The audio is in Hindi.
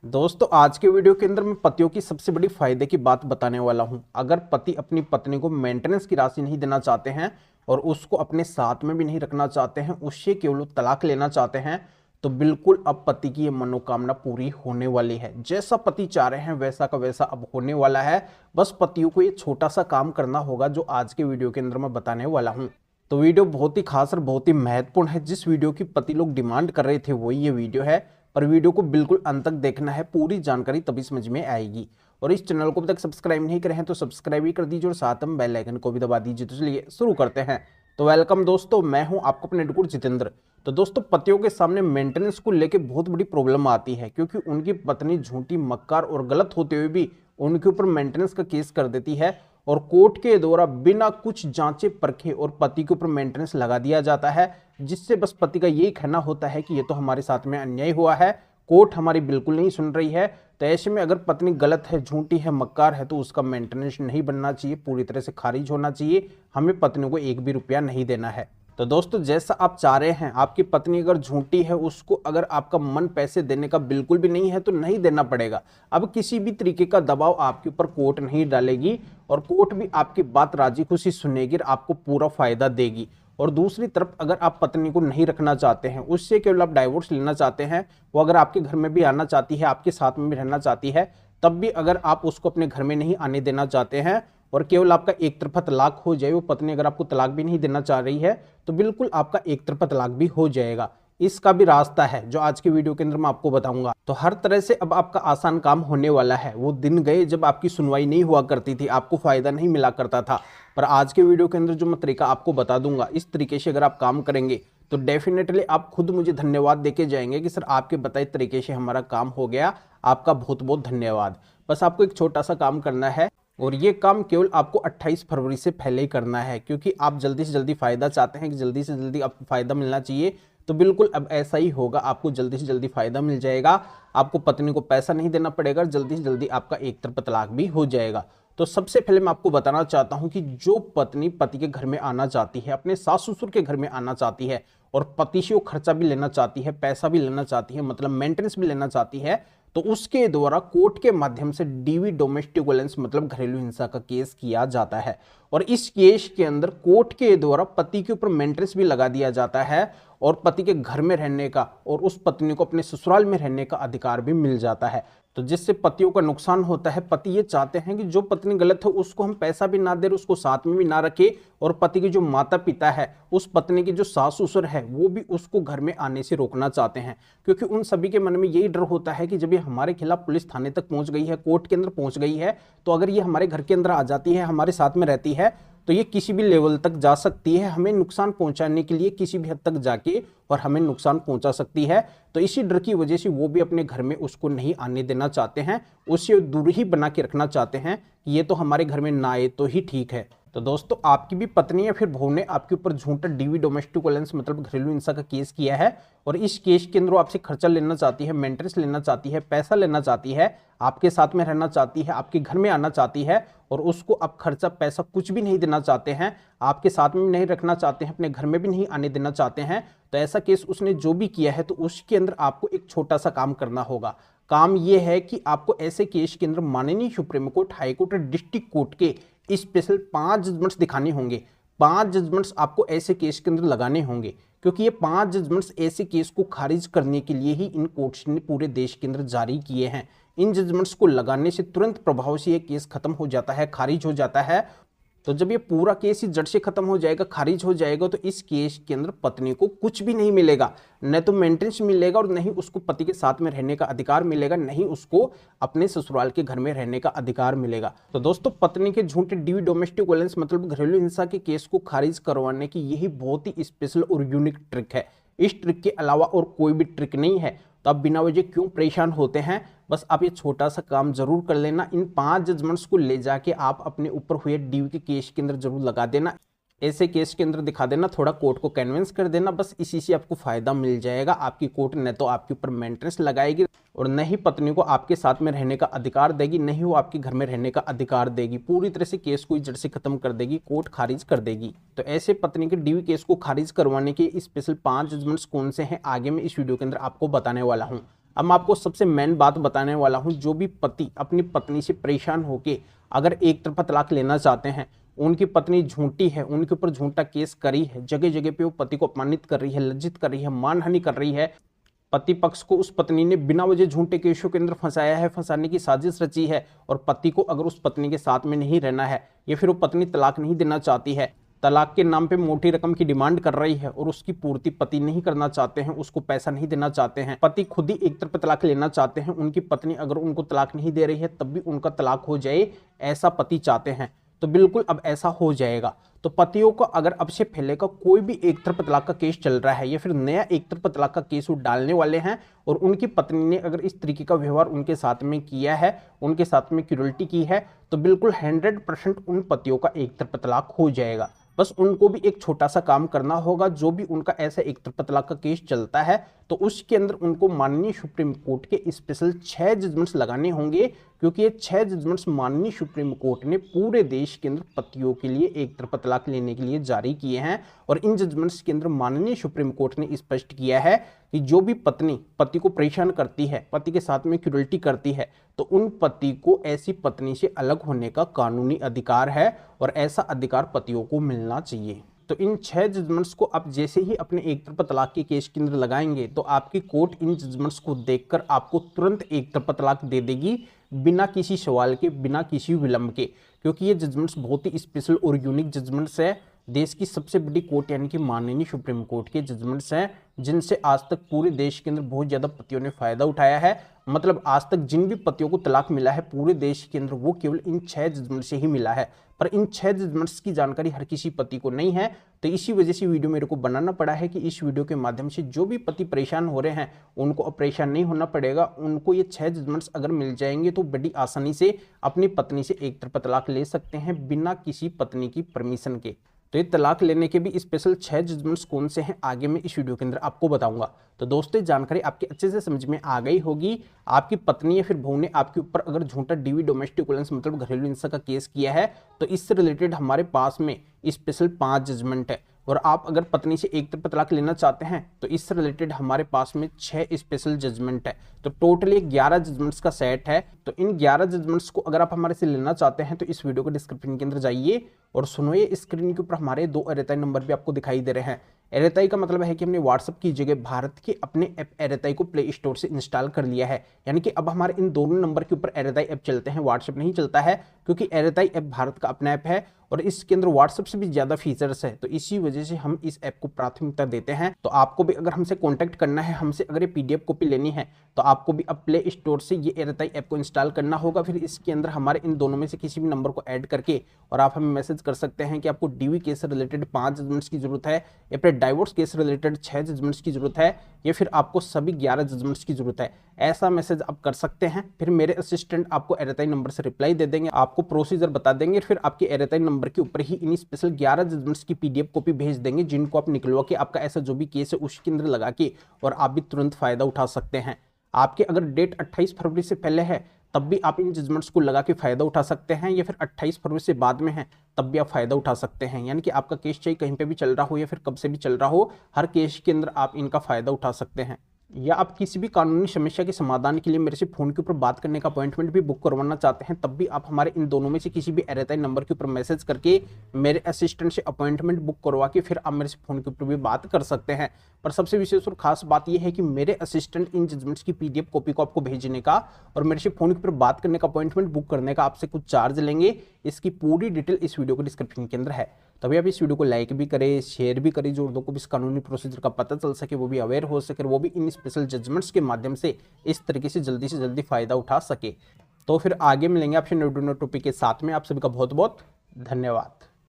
दोस्तों आज के वीडियो के अंदर मैं पतियों की सबसे बड़ी फायदे की बात बताने वाला हूं। अगर पति अपनी पत्नी को मेंटेनेंस की राशि नहीं देना चाहते हैं और उसको अपने साथ में भी नहीं रखना चाहते हैं, उससे केवल तलाक लेना चाहते हैं, तो बिल्कुल अब पति की ये मनोकामना पूरी होने वाली है। जैसा पति चाह रहे हैं वैसा का वैसा अब होने वाला है। बस पतियों को ये छोटा सा काम करना होगा जो आज के वीडियो के अंदर मैं बताने वाला हूँ। तो वीडियो बहुत ही खास और बहुत ही महत्वपूर्ण है। जिस वीडियो की पति लोग डिमांड कर रहे थे वही ये वीडियो है, पर वीडियो को बिल्कुल अंत तक देखना है, पूरी जानकारी तभी समझ में आएगी। और इस चैनल को अभी तक सब्सक्राइब नहीं करे हैं तो सब्सक्राइब भी कर दीजिए और साथ में बेल आइकन को भी दबा दीजिए। तो चलिए शुरू करते हैं। तो वेलकम दोस्तों, मैं हूं आपका अपने डुकुर जितेंद्र। तो दोस्तों पतियों के सामने मेंटेनेंस को लेकर बहुत बड़ी प्रॉब्लम आती है, क्योंकि उनकी पत्नी झूठी, मक्कार और गलत होते हुए भी उनके ऊपर मेंटेनेंस का केस कर देती है और कोर्ट के द्वारा बिना कुछ जांचे परखे और पति के ऊपर मेंटेनेंस लगा दिया जाता है, जिससे बस पति का यही कहना होता है कि ये तो हमारे साथ में अन्याय हुआ है, कोर्ट हमारी बिल्कुल नहीं सुन रही है। तो ऐसे में अगर पत्नी गलत है, झूठी है, मक्कार है, तो उसका मेंटेनेंस नहीं बनना चाहिए, पूरी तरह से खारिज होना चाहिए। हमें पत्नी को एक भी रुपया नहीं देना है। तो दोस्तों जैसा आप चाह रहे हैं, आपकी पत्नी अगर झूठी है, उसको अगर आपका मन पैसे देने का बिल्कुल भी नहीं है तो नहीं देना पड़ेगा। अब किसी भी तरीके का दबाव आपके ऊपर कोर्ट नहीं डालेगी और कोर्ट भी आपकी बात राजी खुशी सुनेगी और आपको पूरा फायदा देगी। और दूसरी तरफ अगर आप पत्नी को नहीं रखना चाहते हैं, उससे केवल आप डाइवोर्स लेना चाहते हैं, वो अगर आपके घर में भी आना चाहती है, आपके साथ में भी रहना चाहती है, तब भी अगर आप उसको अपने घर में नहीं आने देना चाहते हैं और केवल आपका एक तरफा तलाक हो जाए, वो पत्नी अगर आपको तलाक भी नहीं देना चाह रही है, तो बिल्कुल आपका एक तरफा तलाक भी हो जाएगा। इसका भी रास्ता है जो आज के वीडियो के अंदर मैं आपको बताऊंगा। तो हर तरह से अब आपका आसान काम होने वाला है। वो दिन गए जब आपकी सुनवाई नहीं हुआ करती थी, आपको फायदा नहीं मिला करता था, पर आज के वीडियो के अंदर जो मैं तरीका आपको बता दूंगा, इस तरीके से अगर आप काम करेंगे तो डेफिनेटली आप खुद मुझे धन्यवाद देके जाएंगे कि सर आपके बताए तरीके से हमारा काम हो गया, आपका बहुत बहुत धन्यवाद। बस आपको एक छोटा सा काम करना है और ये काम केवल आपको 28 फरवरी से पहले ही करना है, क्योंकि आप जल्दी से जल्दी फायदा चाहते हैं कि जल्दी से जल्दी आपको फायदा मिलना चाहिए। तो बिल्कुल अब ऐसा ही होगा, आपको जल्दी से जल्दी फायदा मिल जाएगा, आपको पत्नी को पैसा नहीं देना पड़ेगा, जल्दी से जल्दी आपका एक तरफा तलाक भी हो जाएगा। तो सबसे पहले मैं आपको बताना चाहता हूं कि जो पत्नी पति के घर में आना चाहती है, अपने सास ससुर के घर में आना चाहती है और पति से वो खर्चा भी लेना चाहती है, पैसा भी लेना चाहती है, मतलब मेंटेनेंस भी लेना चाहती है, तो उसके द्वारा कोर्ट के माध्यम से डीवी डोमेस्टिक वायलेंस मतलब घरेलू हिंसा का केस किया जाता है। और इस केस के अंदर कोर्ट के द्वारा पति के ऊपर मेंटेनेंस भी लगा दिया जाता है और पति के घर में रहने का और उस पत्नी को अपने ससुराल में रहने का अधिकार भी मिल जाता है। तो जिससे पतियों का नुकसान होता है, पति ये चाहते हैं कि जो पत्नी गलत है उसको हम पैसा भी ना दे, उसको साथ में भी ना रखे, और पति के जो माता पिता है, उस पत्नी के जो सास ससुर है, वो भी उसको घर में आने से रोकना चाहते हैं, क्योंकि उन सभी के मन में यही डर होता है कि जब ये हमारे खिलाफ पुलिस थाने तक पहुंच गई है, कोर्ट के अंदर पहुंच गई है, तो अगर ये हमारे घर के अंदर आ जाती है, हमारे साथ में रहती है, तो ये किसी भी लेवल तक जा सकती है, हमें नुकसान पहुंचाने के लिए किसी भी हद तक जाके और हमें नुकसान पहुंचा सकती है। तो इसी डर की वजह से वो भी अपने घर में उसको नहीं आने देना चाहते हैं, उससे दूर ही बना के रखना चाहते हैं कि ये तो हमारे घर में ना आए तो ही ठीक है। तो दोस्तों आपकी भी पत्नी या फिर बहू ने आपके ऊपर झूठा डीवी डोमेस्टिक वायलेंस मतलब घरेलू हिंसा का केस किया है और इस केस के अंदर वो आपसे खर्चा लेना चाहती है, मेंटेनेंस लेना चाहती है, पैसा लेना चाहती है, आपके साथ में रहना चाहती है, आपके घर में आना चाहती है और उसको आप खर्चा पैसा कुछ भी नहीं देना चाहते हैं, आपके साथ में भी नहीं रखना चाहते हैं, अपने घर में भी नहीं आने देना चाहते हैं, तो ऐसा केस उसने जो भी किया है तो उसके अंदर आपको एक छोटा सा काम करना होगा। काम यह है कि आपको ऐसे केस के अंदर माननीय सुप्रीम कोर्ट, हाई कोर्ट और डिस्ट्रिक्ट कोर्ट के स्पेशल 5 जजमेंट्स दिखाने होंगे। 5 जजमेंट्स आपको ऐसे केस के अंदर लगाने होंगे, क्योंकि ये 5 जजमेंट्स ऐसे केस को खारिज करने के लिए ही इन कोर्ट्स ने पूरे देश के अंदर जारी किए हैं। इन जजमेंट्स को लगाने से तुरंत प्रभाव से ये केस खत्म हो जाता है, खारिज हो जाता है। तो जब ये पूरा केस ही जड़ से खत्म हो जाएगा, खारिज हो जाएगा, तो इस केस के अंदर पत्नी को कुछ भी नहीं मिलेगा, न तो मेंटेनेंस मिलेगा और नहीं उसको पति के साथ में रहने का अधिकार मिलेगा, नहीं उसको अपने ससुराल के घर में रहने का अधिकार मिलेगा। तो दोस्तों पत्नी के झूठे डीवी डोमेस्टिक वायलेंस मतलब घरेलू हिंसा के केस को खारिज करवाने की यही बहुत ही स्पेशल और यूनिक ट्रिक है। इस ट्रिक के अलावा और कोई भी ट्रिक नहीं है। तो आप बिना वजह क्यों परेशान होते हैं? बस आप ये छोटा सा काम जरूर कर लेना। इन 5 जजमेंट्स को ले जाके आप अपने ऊपर हुए डीवी के केस के अंदर जरूर लगा देना, ऐसे केस के अंदर दिखा देना, थोड़ा कोर्ट को कन्विंस कर देना। बस इसी से आपको फायदा मिल जाएगा। आपकी कोर्ट न तो आपके ऊपर मेंटेनेंस लगाएगी और न ही पत्नी को आपके साथ में रहने का अधिकार देगी, न ही वो आपके घर में रहने का अधिकार देगी। पूरी तरह से केस को जड़ से खत्म कर देगी, कोर्ट खारिज कर देगी। तो ऐसे पत्नी के डीवी केस को खारिज करवाने के स्पेशल 5 जजमेंट्स कौन से हैं, आगे मैं इस वीडियो के अंदर आपको बताने वाला हूँ। अब मैं आपको सबसे मेन बात बताने वाला हूं, जो भी पति अपनी पत्नी से परेशान होके अगर एक तरफा तलाक लेना चाहते हैं, उनकी पत्नी झूठी है, उनके ऊपर झूठा केस करी है, जगह जगह पे वो पति को अपमानित कर रही है, लज्जित कर रही है, मानहानि कर रही है, पति पक्ष को उस पत्नी ने बिना वजह झूठे केसों के अंदर फंसाया है, फंसाने की साजिश रची है, और पति को अगर उस पत्नी के साथ में नहीं रहना है या फिर वो पत्नी तलाक नहीं देना चाहती है, तलाक के नाम पे मोटी रकम की डिमांड कर रही है और उसकी पूर्ति पति नहीं करना चाहते हैं, उसको पैसा नहीं देना चाहते हैं, पति खुद ही एक तरफ तलाक लेना चाहते हैं, उनकी पत्नी अगर उनको तलाक नहीं दे रही है तब भी उनका तलाक हो जाए, ऐसा पति चाहते हैं, तो बिल्कुल अब ऐसा हो जाएगा। तो पतियों को अगर अब से पहले का कोई भी एक तरफा तलाक का केस चल रहा है या फिर नया एक तरफा तलाक का केस वो डालने वाले हैं और उनकी पत्नी ने अगर इस तरीके का व्यवहार उनके साथ में किया है, उनके साथ में क्रूरल्टी की है, तो बिल्कुल 100% उन पतियों का एक तरफा तलाक हो जाएगा। बस उनको भी एक छोटा सा काम करना होगा, जो भी उनका ऐसा एक तरफा तलाक का केस चलता है तो उसके अंदर उनको माननीय सुप्रीम कोर्ट के स्पेशल 6 जजमेंट्स लगाने होंगे, क्योंकि ये 6 जजमेंट्स माननीय सुप्रीम कोर्ट ने पूरे देश के अंदर पतियों के लिए एक तरफा तलाक लेने के लिए जारी किए हैं। और इन जजमेंट्स के अंदर माननीय सुप्रीम कोर्ट ने स्पष्ट किया है कि जो भी पत्नी पति को परेशान करती है, पति के साथ में क्रूरल्टी करती है, तो उन पति को ऐसी पत्नी से अलग होने का कानूनी अधिकार है और ऐसा अधिकार पतियों को मिलना चाहिए। तो इन 6 जजमेंट्स को आप जैसे ही अपने एक तरफा तलाक के केस के अंदर लगाएंगे तो आपकी कोर्ट इन जजमेंट्स को देखकर आपको तुरंत एक तरफा तलाक दे देगी, बिना किसी सवाल के, बिना किसी विलंब के, क्योंकि ये जजमेंट्स बहुत ही स्पेशल और यूनिक जजमेंट्स है। देश की सबसे बड़ी कोर्ट यानी कि माननीय सुप्रीम कोर्ट के जजमेंट्स हैं, जिनसे आज तक पूरे देश के अंदर बहुत ज़्यादा पतियों ने फायदा उठाया है। मतलब आज तक जिन भी पतियों को तलाक मिला है पूरे देश के अंदर, वो केवल इन 6 जजमेंट से ही मिला है। पर इन 6 जजमेंट्स की जानकारी हर किसी पति को नहीं है, तो इसी वजह से वीडियो मेरे को बनाना पड़ा है कि इस वीडियो के माध्यम से जो भी पति परेशान हो रहे हैं उनको अब परेशान नहीं होना पड़ेगा। उनको ये 6 जजमेंट्स अगर मिल जाएंगे तो बड़ी आसानी से अपनी पत्नी से एक तरफा तलाक ले सकते हैं, बिना किसी पत्नी की परमिशन के। तो ये तलाक लेने के भी स्पेशल 6 जजमेंट्स कौन से हैं, आगे मैं इस वीडियो के अंदर आपको बताऊंगा। तो दोस्तों जानकारी आपके अच्छे से समझ में आ गई होगी। आपकी पत्नी या फिर बहू ने आपके ऊपर अगर झूठा डीवी डोमेस्टिक वायलेंस मतलब घरेलू हिंसा का केस किया है तो इससे रिलेटेड हमारे पास में स्पेशल 5 जजमेंट है। और आप अगर पत्नी से एक तरफा तलाक लेना चाहते हैं तो इससे रिलेटेड हमारे पास में 6 स्पेशल जजमेंट है। तो टोटली 11 जजमेंट्स का सेट है। तो इन 11 जजमेंट्स को अगर आप हमारे से लेना चाहते हैं तो इस वीडियो के डिस्क्रिप्शन के अंदर जाइए और सुनिए। स्क्रीन के ऊपर हमारे 2 एरेताई नंबर भी आपको दिखाई दे रहे हैं। एरेताई का मतलब है कि हमने व्हाट्सएप की जगह भारत के अपने ऐप एरेताई को प्ले स्टोर से इंस्टॉल कर लिया है, यानी कि अब हमारे इन दोनों नंबर के ऊपर एरेताई ऐप चलते हैं, व्हाट्सएप नहीं चलता है, क्योंकि एरेताई ऐप भारत का अपना ऐप है और इसके अंदर व्हाट्सएप से भी ज्यादा फीचर्स है। तो इसी वजह से हम इस ऐप को प्राथमिकता देते हैं। तो आपको भी अगर हमसे कॉन्टैक्ट करना है, हमसे अगर ये PDF कॉपी लेनी है तो आपको भी अब प्ले स्टोर से ये एरेताई ऐप को इंस्टॉल करना होगा। फिर इसके अंदर हमारे इन दोनों में से किसी भी नंबर को ऐड करके और आप हमें मैसेज कर सकते हैं कि आपको डीवी केस से रिलेटेड 5 जजमेंट्स की जरूरत है या फिर डाइवोर्स केस से रिलेटेड 6 जजमेंट्स की जरूरत है या फिर आपको सभी 11 जजमेंट्स की जरूरत है। ऐसा मैसेज आप कर सकते हैं। फिर मेरे असिस्टेंट आपको एरेताई नंबर से रिप्लाई दे देंगे, आपको प्रोसीजर बता देंगे, फिर आपके एरेताई नंबर के ऊपर ही इन स्पेशल 11 जजमेंट्स की PDF कॉपी भेज देंगे, जिनको आप निकलवा के आपका ऐसा जो भी केस है उसके अंदर लगा के और आप भी तुरंत फायदा उठा सकते हैं। आपके अगर डेट 28 फरवरी से पहले है तब भी आप इन जजमेंट्स को लगा के फायदा उठा सकते हैं, या फिर 28 फरवरी से बाद में है तब भी आप फायदा उठा सकते हैं। यानी कि आपका केस चाहे कहीं पे भी चल रहा हो या फिर कब से भी चल रहा हो, हर केस के अंदर आप इनका फायदा उठा सकते हैं। या आप किसी भी कानूनी समस्या के समाधान के लिए मेरे से फोन के ऊपर बात करने का अपॉइंटमेंट भी बुक करवाना चाहते हैं, तब भी आप हमारे इन दोनों में से किसी भी एरेताई नंबर के ऊपर मैसेज करके मेरे असिस्टेंट से अपॉइंटमेंट बुक करवा के फिर आप मेरे से फोन के ऊपर भी बात कर सकते हैं। पर सबसे विशेष और खास बात यह है कि मेरे असिस्टेंट इन जजमेंट्स की PDF कॉपी को आपको भेजने का और मेरे से फोन के ऊपर बात करने का अपॉइंटमेंट बुक करने का आपसे कुछ चार्ज लेंगे। इसकी पूरी डिटेल इस वीडियो के डिस्क्रिप्शन के अंदर है। तभी आप इस वीडियो को लाइक भी करें, शेयर भी करें, जो लोगों को भी इस कानूनी प्रोसीजर का पता चल सके, वो भी अवेयर हो सके, वो भी इन स्पेशल जजमेंट्स के माध्यम से इस तरीके से जल्दी फायदा उठा सके। तो फिर आगे मिलेंगे आपसे नए टॉपिक के साथ में। आप सभी का बहुत बहुत धन्यवाद।